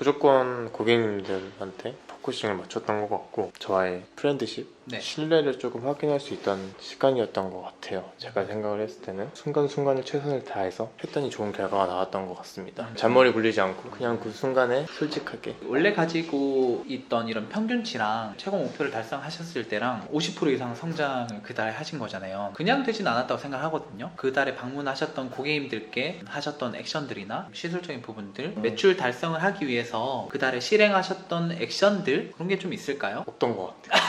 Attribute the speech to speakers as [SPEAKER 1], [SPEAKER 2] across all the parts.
[SPEAKER 1] 무조건 고객님들한테 포커싱을 맞췄던 것 같고 저와의 프렌드십,
[SPEAKER 2] 네.
[SPEAKER 1] 신뢰를 조금 확인할 수 있던 시간이었던 것 같아요. 제가 생각을 했을 때는 순간순간을 최선을 다해서 했더니 좋은 결과가 나왔던 것 같습니다. 잔머리 굴리지 않고 그냥 그 순간에 솔직하게.
[SPEAKER 2] 원래 가지고 있던 이런 평균치랑 최고 목표를 달성하셨을 때랑 50% 이상 성장을 그 달에 하신 거잖아요. 그냥 되진 않았다고 생각하거든요. 그 달에 방문하셨던 고객님들께 하셨던 액션들이나 시술적인 부분들, 매출 달성을 하기 위해서 그 달에 실행하셨던 액션들, 그런 게 좀 있을까요?
[SPEAKER 1] 없던 것 같아요.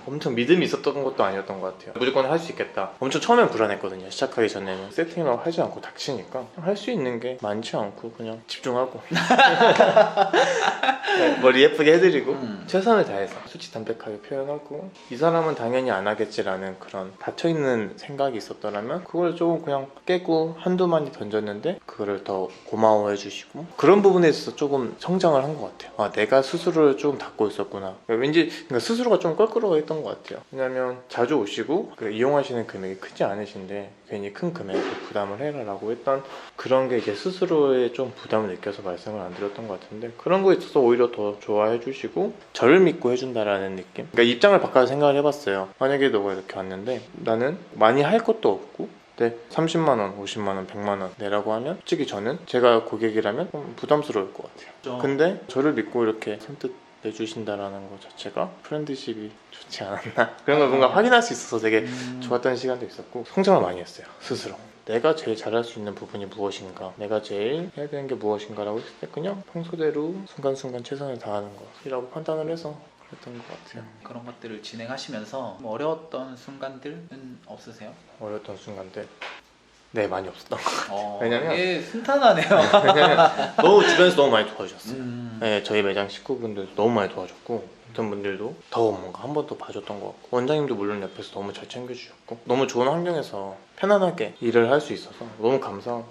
[SPEAKER 1] 엄청 믿음이 있었던 것도 아니었던 것 같아요. 무조건 할 수 있겠다. 엄청 처음엔 불안했거든요. 시작하기 전에는 세팅을 하지 않고 닥치니까 할 수 있는 게 많지 않고 그냥 집중하고 네, 머리 예쁘게 해드리고 최선을 다해서 수치담백하게 표현하고 이 사람은 당연히 안 하겠지라는 그런 닫혀있는 생각이 있었더라면 그걸 조금 그냥 깨고 한두 마디 던졌는데 그거를 더 고마워해 주시고 그런 부분에 있어서 조금 성장을 한 것 같아요. 아, 내가 스스로를 조금 닫고 있었구나. 왠지 그러니까 스스로가 좀 껄끄러워했던 것 같아요. 왜냐면 자주 오시고 이용하시는 금액이 크지 않으신데 괜히 큰 금액을 부담을 해라 라고 했던 그런 게 이제 스스로의 좀 부담을 느껴서 말씀을 안 드렸던 것 같은데 그런 거에 있어서 오히려 더 좋아해 주시고 저를 믿고 해준다라는 느낌. 그러니까 입장을 바꿔서 생각을 해봤어요. 만약에 너가 이렇게 왔는데 나는 많이 할 것도 없고 30만원, 50만원, 100만원 내라고 하면 솔직히 저는 제가 고객이라면 좀 부담스러울 것 같아요. 근데 저를 믿고 이렇게 선뜻 내주신다라는 것 자체가 프렌드십이 좋지 않았나 그런 걸 뭔가 확인할 수 있어서 되게 좋았던 시간도 있었고 성장을 많이 했어요. 스스로 내가 제일 잘할 수 있는 부분이 무엇인가, 내가 제일 해야 되는 게 무엇인가라고 했을 때 그냥 평소대로 순간순간 최선을 다하는 것이라고 판단을 해서 그랬던 것 같아요.
[SPEAKER 2] 그런 것들을 진행하시면서 뭐 어려웠던 순간들은 없으세요?
[SPEAKER 1] 어려웠던 순간들 네, 많이 없었던 것 같아요.
[SPEAKER 2] 왜냐면 이게 순탄하네요.
[SPEAKER 1] 왜냐면 너무 주변에서 너무 많이 도와주셨어요. 네, 저희 매장 식구분들 너무 많이 도와줬고 어떤 분들도 더 뭔가 한 번 더 봐줬던 것 같고 원장님도 물론 옆에서 너무 잘 챙겨주셨고 너무 좋은 환경에서 편안하게 일을 할 수 있어서 너무 감사하고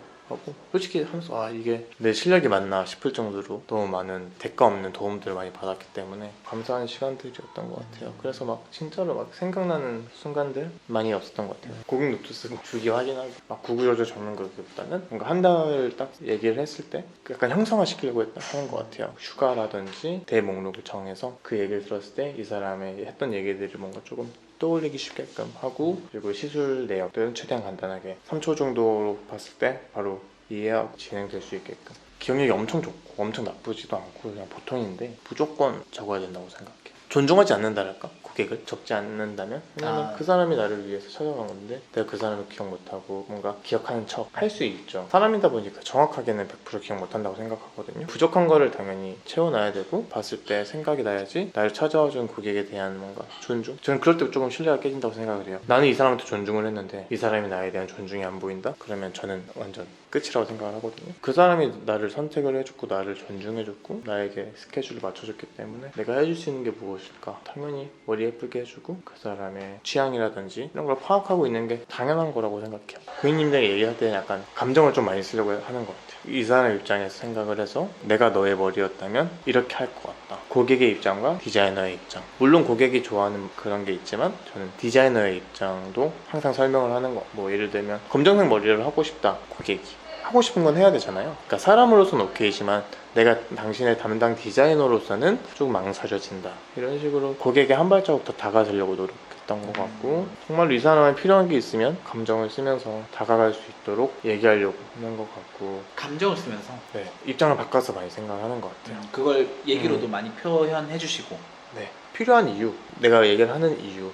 [SPEAKER 1] 솔직히 하면서 이게 내 실력이 맞나 싶을 정도로 너무 많은 대가 없는 도움들을 많이 받았기 때문에 감사한 시간들이었던 것 같아요. 그래서 막 진짜로 막 생각나는 순간들 많이 없었던 것 같아요. 고객 노트 쓰고 주기 확인하고 막 구구절절 적는 것보다는 뭔가 한 달 딱 얘기를 했을 때 약간 형상화 시키려고 하는 것 같아요. 휴가라든지 대목록을 정해서 그 얘기를 들었을 때 이 사람의 했던 얘기들이 뭔가 조금 떠올리기 쉽게끔 하고 그리고 시술 내역들은 최대한 간단하게 3초 정도로 봤을 때 바로 이해하고 진행될 수 있게끔 기억력이 엄청 좋고 엄청 나쁘지도 않고 그냥 보통인데 무조건 적어야 된다고 생각해요. 존중하지 않는다랄까? 고객을 적지 않는다면? 왜냐면 그 사람이 나를 위해서 찾아간 건데 내가 그 사람을 기억 못하고 뭔가 기억하는 척 할 수 있죠. 사람이다 보니까 정확하게는 100% 기억 못한다고 생각하거든요. 부족한 거를 당연히 채워놔야 되고 봤을 때 생각이 나야지 나를 찾아와준 고객에 대한 뭔가 존중? 저는 그럴 때 조금 신뢰가 깨진다고 생각을 해요. 나는 이 사람한테 존중을 했는데 이 사람이 나에 대한 존중이 안 보인다? 그러면 저는 완전 끝이라고 생각을 하거든요. 그 사람이 나를 선택을 해줬고 나를 존중해줬고 나에게 스케줄을 맞춰줬기 때문에 내가 해줄 수 있는 게 무엇일까? 당연히 머리 예쁘게 해주고 그 사람의 취향이라든지 이런 걸 파악하고 있는 게 당연한 거라고 생각해요. 고객님들에게 얘기할 때는 약간 감정을 좀 많이 쓰려고 하는 것 같아요. 이 사람 입장에서 생각을 해서 내가 너의 머리였다면 이렇게 할 것 같다. 고객의 입장과 디자이너의 입장. 물론 고객이 좋아하는 그런 게 있지만 저는 디자이너의 입장도 항상 설명을 하는 거. 뭐 예를 들면 검정색 머리를 하고 싶다. 고객이 하고 싶은 건 해야 되잖아요. 그러니까 사람으로서는 오케이지만 내가 당신의 담당 디자이너로서는 조금 망설여진다. 이런 식으로 고객에 한 발자국 더 다가서려고 노력했던 것 같고 정말로 이 사람이 필요한 게 있으면 감정을 쓰면서 다가갈 수 있도록 얘기하려고 하는 것 같고
[SPEAKER 2] 감정을 쓰면서
[SPEAKER 1] 네, 입장을 바꿔서 많이 생각하는 것 같아요.
[SPEAKER 2] 그걸 얘기로도 많이 표현해 주시고
[SPEAKER 1] 네, 필요한 이유, 내가 얘기를 하는 이유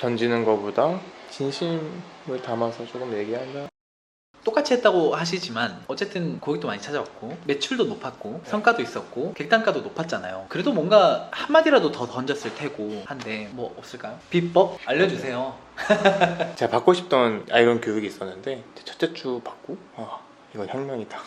[SPEAKER 1] 던지는 것보다 진심을 담아서 조금 얘기한다.
[SPEAKER 2] 똑같이 했다고 하시지만 어쨌든 고객도 많이 찾아왔고 매출도 높았고 성과도 있었고 객단가도 높았잖아요. 그래도 뭔가 한마디라도 더 던졌을 테고 한데 뭐 없을까요? 비법 알려주세요.
[SPEAKER 1] 제가 받고 싶던 아이론 교육이 있었는데 첫째 주 받고 이건 혁명이다.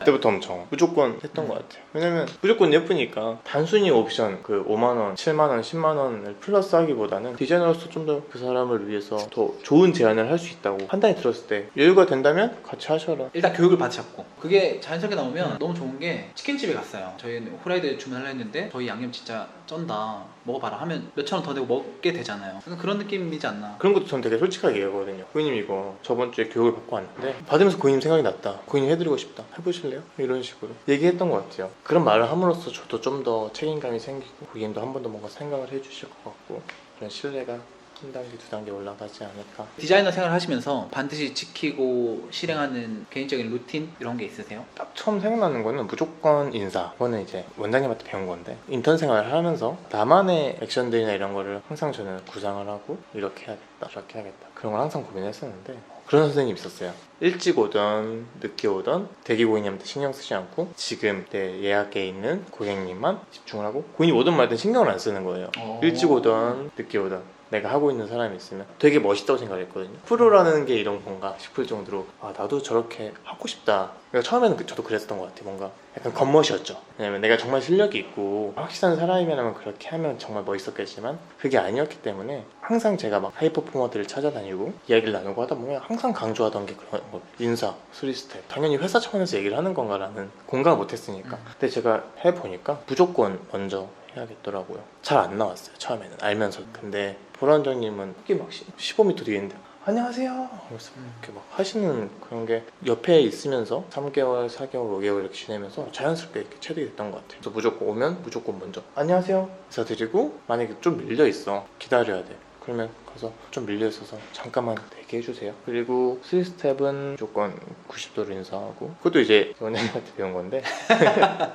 [SPEAKER 1] 그때부터 엄청 무조건 했던 것 같아요. 왜냐면 무조건 예쁘니까 단순히 옵션 그 5만원, 7만원, 10만원을 플러스 하기보다는 디자이너로서 좀 더 그 사람을 위해서 더 좋은 제안을 할 수 있다고 판단이 들었을 때 여유가 된다면 같이 하셔라.
[SPEAKER 2] 일단 교육을 받으셨고 그게 자연스럽게 나오면 너무 좋은 게 치킨집에 갔어요. 저희는 후라이드 주문하려 했는데 저희 양념 진짜 쩐다 먹어봐라 하면 몇천 원 더 내고 먹게 되잖아요. 그런 느낌이지 않나.
[SPEAKER 1] 그런 것도 저는 되게 솔직하게 얘기하거든요. 고객님 이거 저번 주에 교육을 받고 왔는데 받으면서 고객님 생각이 났다. 고객님 해드리고 싶다. 해보실래요? 하실래요? 이런 식으로 얘기했던 것 같아요. 그런 말을 함으로써 저도 좀 더 책임감이 생기고 고객님도 한 번 더 뭔가 생각을 해주실 것 같고 그런 신뢰가 한 단계, 두 단계 올라가지 않을까.
[SPEAKER 2] 디자이너 생활을 하시면서 반드시 지키고 실행하는 개인적인 루틴 이런 게 있으세요?
[SPEAKER 1] 딱 처음 생각나는 거는 무조건 인사. 그거는 이제 원장님한테 배운 건데 인턴 생활을 하면서 나만의 액션들이나 이런 거를 항상 저는 구상을 하고 이렇게 해야겠다, 저렇게 해야겠다 그런 걸 항상 고민했었는데 그런 선생님이 있었어요. 일찍 오던 늦게 오던 대기 고객님한테 신경 쓰지 않고 지금 내 예약에 있는 고객님만 집중을 하고 고객님 오든 말든 신경을 안 쓰는 거예요. 일찍 오던 늦게 오던 내가 하고 있는 사람이 있으면 되게 멋있다고 생각했거든요. 프로라는 게 이런 건가 싶을 정도로 아 나도 저렇게 하고 싶다. 그러니까 처음에는 저도 그랬었던 것 같아요. 뭔가 약간 겉멋이었죠. 왜냐면 내가 정말 실력이 있고 확실한 사람이라면 그렇게 하면 정말 멋있었겠지만 그게 아니었기 때문에 항상 제가 막 하이퍼포머들을 찾아다니고 이야기를 나누고 하다 보면 항상 강조하던 게 그런 거 인사, 3스텝 당연히 회사 차원에서 얘기를 하는 건가라는 공감을 못했으니까 근데 제가 해보니까 무조건 먼저 해야겠더라고요. 잘 안 나왔어요 처음에는 알면서. 근데 보라원장님은 이게 막 15m 뒤에 있는데 안녕하세요 그래서 이렇게 막 하시는 그런 게 옆에 있으면서 3개월, 4개월, 5개월 이렇게 지내면서 자연스럽게 이렇게 체득이 됐던 것 같아요. 그래서 무조건 오면 무조건 먼저 안녕하세요 인사드리고 만약에 좀 밀려 있어 기다려야 돼 그러면 가서 좀 밀려 있어서 잠깐만 대기해주세요. 그리고 3스텝은 무조건 90도로 인사하고 그것도 이제 원장님한테 배운 건데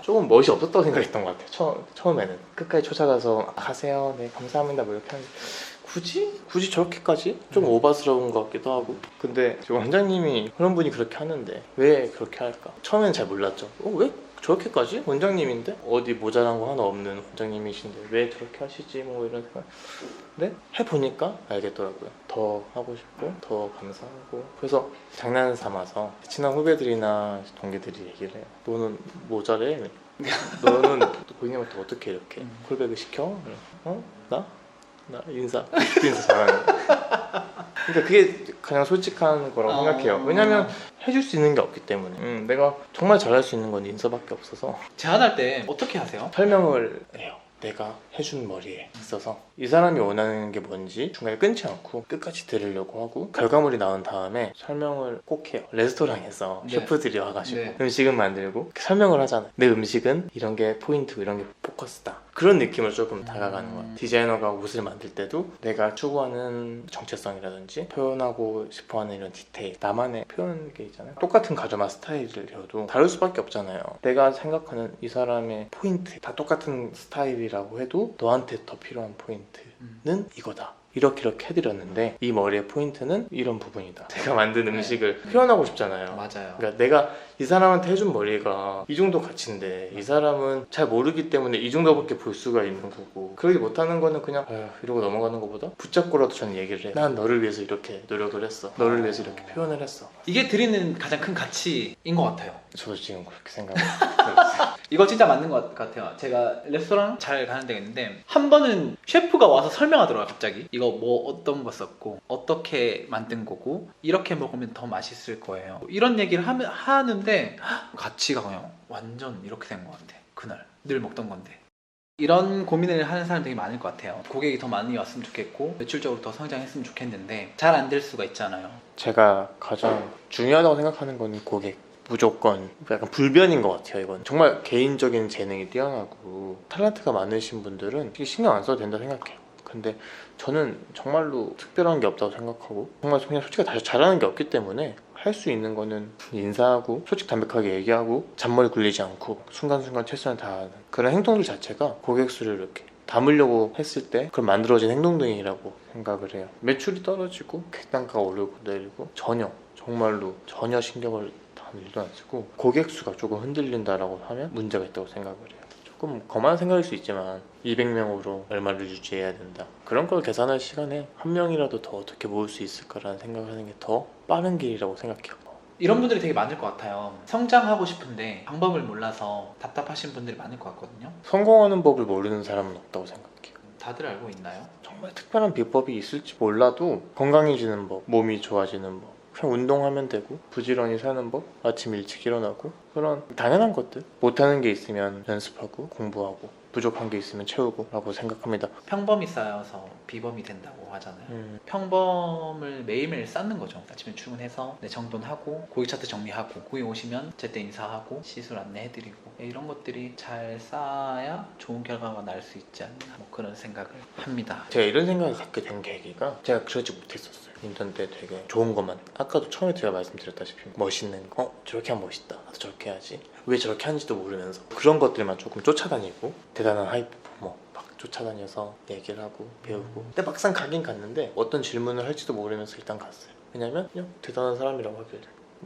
[SPEAKER 1] 조금 멋이 없었다고 생각했던 것 같아요. 처음에는 끝까지 쫓아가서 가세요 네 감사합니다 뭐 이렇게 하는데 굳이 저렇게까지? 좀 오바스러운 것 같기도 하고 근데 원장님이 그런 분이 그렇게 하는데 왜 그렇게 할까? 처음에는 잘 몰랐죠. 왜 저렇게까지? 원장님인데? 어디 모자란 거 하나 없는 원장님이신데 왜 저렇게 하시지? 뭐 이런 생각. 근데 해보니까 알겠더라고요. 더 하고 싶고 더 감사하고 그래서 장난 삼아서 친한 후배들이나 동기들이 얘기를 해요. 너는 모자래? 너는 고객님한테 어떻게 이렇게 콜백을 시켜? 어? 나 인사 잘하는 거. 그러니까 그게 가장 솔직한 거라고 생각해요. 왜냐면 해줄 수 있는 게 없기 때문에 내가 정말 잘할 수 있는 건 인사밖에 없어서
[SPEAKER 2] 제안할 때 어떻게 하세요?
[SPEAKER 1] 설명을 해요. 내가 해준 머리에 있어서 이 사람이 원하는 게 뭔지 중간에 끊지 않고 끝까지 들으려고 하고 결과물이 나온 다음에 설명을 꼭 해요. 레스토랑에서
[SPEAKER 2] 네.
[SPEAKER 1] 셰프들이 와가지고
[SPEAKER 2] 네.
[SPEAKER 1] 음식은 만들고 설명을 하잖아요. 내 음식은 이런 게 포인트고 이런 게 포커스다. 그런 느낌을 조금 다가가는 거예요. 디자이너가 옷을 만들 때도 내가 추구하는 정체성이라든지 표현하고 싶어하는 이런 디테일 나만의 표현 게 있잖아요. 똑같은 가르마 스타일이어도 다를 수밖에 없잖아요. 내가 생각하는 이 사람의 포인트 다 똑같은 스타일이라고 해도 너한테 더 필요한 포인트는 이거다. 이렇게 해드렸는데 이 머리의 포인트는 이런 부분이다. 내가 만든 음식을 표현하고 싶잖아요.
[SPEAKER 2] 맞아요.
[SPEAKER 1] 그러니까 내가 이 사람한테 해준 머리가 이 정도 가치인데 이 사람은 잘 모르기 때문에 이 정도밖에 볼 수가 있는 거고 그러지 못하는 거는 그냥 이러고 넘어가는 것보다 붙잡고라도 저는 얘기를 해요. 난 너를 위해서 이렇게 노력을 했어. 너를 위해서 이렇게 표현을 했어.
[SPEAKER 2] 이게 드리는 가장 큰 가치인 것 같아요.
[SPEAKER 1] 저도 지금 그렇게 생각해요.
[SPEAKER 2] 이거 진짜 맞는 것 같아요. 제가 레스토랑 잘 가는 데가 있는데 한 번은 셰프가 와서 설명하더라고요. 갑자기 이거 뭐 어떤 거 썼고 어떻게 만든 거고 이렇게 먹으면 더 맛있을 거예요. 이런 얘기를 하는데 가치가 그냥 완전 이렇게 된 것 같아. 그날 늘 먹던 건데 이런 고민을 하는 사람 되게 많을 것 같아요. 고객이 더 많이 왔으면 좋겠고 매출적으로 더 성장했으면 좋겠는데 잘 안 될 수가 있잖아요.
[SPEAKER 1] 제가 가장 중요하다고 생각하는 건 고객. 무조건 약간 불변인 것 같아요. 이건 정말 개인적인 재능이 뛰어나고 탤런트가 많으신 분들은 되게 신경 안 써도 된다 생각해요. 근데 저는 정말로 특별한 게 없다고 생각하고 정말 그냥 솔직히 잘하는 게 없기 때문에 할 수 있는 거는 인사하고 솔직 담백하게 얘기하고 잔머리 굴리지 않고 순간순간 최선을 다하는 그런 행동들 자체가 고객 수를 이렇게 담으려고 했을 때 그런 만들어진 행동들이라고 생각을 해요. 매출이 떨어지고 객단가가 오르고 내리고 정말로 전혀 신경을 일도 안 쓰고 고객 수가 조금 흔들린다라고 하면 문제가 있다고 생각을 해요. 조금 거만한 생각일 수 있지만 200명으로 얼마를 유지해야 된다. 그런 걸 계산할 시간에 한 명이라도 더 어떻게 모을 수 있을까라는 생각을 하는 게 더 빠른 길이라고 생각해요.
[SPEAKER 2] 이런 분들이 되게 많을 것 같아요. 성장하고 싶은데 방법을 몰라서 답답하신 분들이 많을 것 같거든요.
[SPEAKER 1] 성공하는 법을 모르는 사람은 없다고 생각해요.
[SPEAKER 2] 다들 알고 있나요?
[SPEAKER 1] 정말 특별한 비법이 있을지 몰라도 건강해지는 법, 몸이 좋아지는 법 그냥 운동하면 되고 부지런히 사는 법, 아침 일찍 일어나고 그런 당연한 것들, 못하는 게 있으면 연습하고 공부하고 부족한 게 있으면 채우고 라고 생각합니다.
[SPEAKER 2] 평범이 쌓여서 비범이 된다고 하잖아요. 평범을 매일매일 쌓는 거죠. 아침에 출근해서 정돈하고 고객 차트 정리하고 고객 오시면 제때 인사하고 시술 안내해드리고 이런 것들이 잘 쌓아야 좋은 결과가 날 수 있지 않나 뭐 그런 생각을 합니다.
[SPEAKER 1] 제가 이런 생각을 갖게 된 계기가 제가 그러지 못했었어요. 인턴 때 되게 좋은 것만, 아까도 처음에 제가 말씀드렸다시피 멋있는 거, 저렇게 하면 멋있다, 나도 저렇게 해야지, 왜 저렇게 하는지도 모르면서 그런 것들만 조금 쫓아다니고 대단한 하이퍼포머 막 쫓아다녀서 얘기를 하고 배우고, 근데 막상 가긴 갔는데 어떤 질문을 할지도 모르면서 일단 갔어요. 왜냐면 그냥 대단한 사람이라고 하길래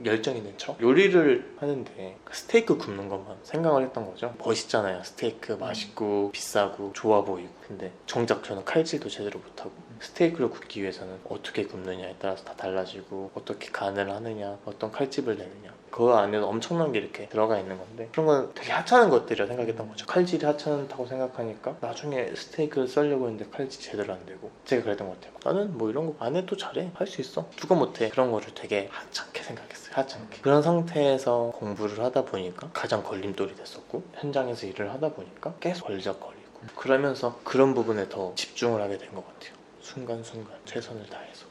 [SPEAKER 1] 열정 있는 척. 요리를 하는데 스테이크 굽는 것만 생각을 했던 거죠. 멋있잖아요. 스테이크 맛있고 비싸고 좋아 보이고. 근데 정작 저는 칼질도 제대로 못하고, 스테이크를 굽기 위해서는 어떻게 굽느냐에 따라서 다 달라지고, 어떻게 간을 하느냐, 어떤 칼집을 내느냐, 그 안에는 엄청난 게 이렇게 들어가 있는 건데, 그런 건 되게 하찮은 것들이라 생각했던 거죠. 칼질이 하찮다고 생각하니까 나중에 스테이크를 썰려고 했는데 칼질이 제대로 안 되고, 제가 그랬던 것 같아요. 나는 뭐 이런 거 안 해도 잘해, 할 수 있어, 누가 못해, 그런 거를 되게 하찮게 생각했어요. 하찮게. 그런 상태에서 공부를 하다 보니까 가장 걸림돌이 됐었고, 현장에서 일을 하다 보니까 계속 걸리적거리고, 그러면서 그런 부분에 더 집중을 하게 된 것 같아요. 순간순간 최선을 다해서.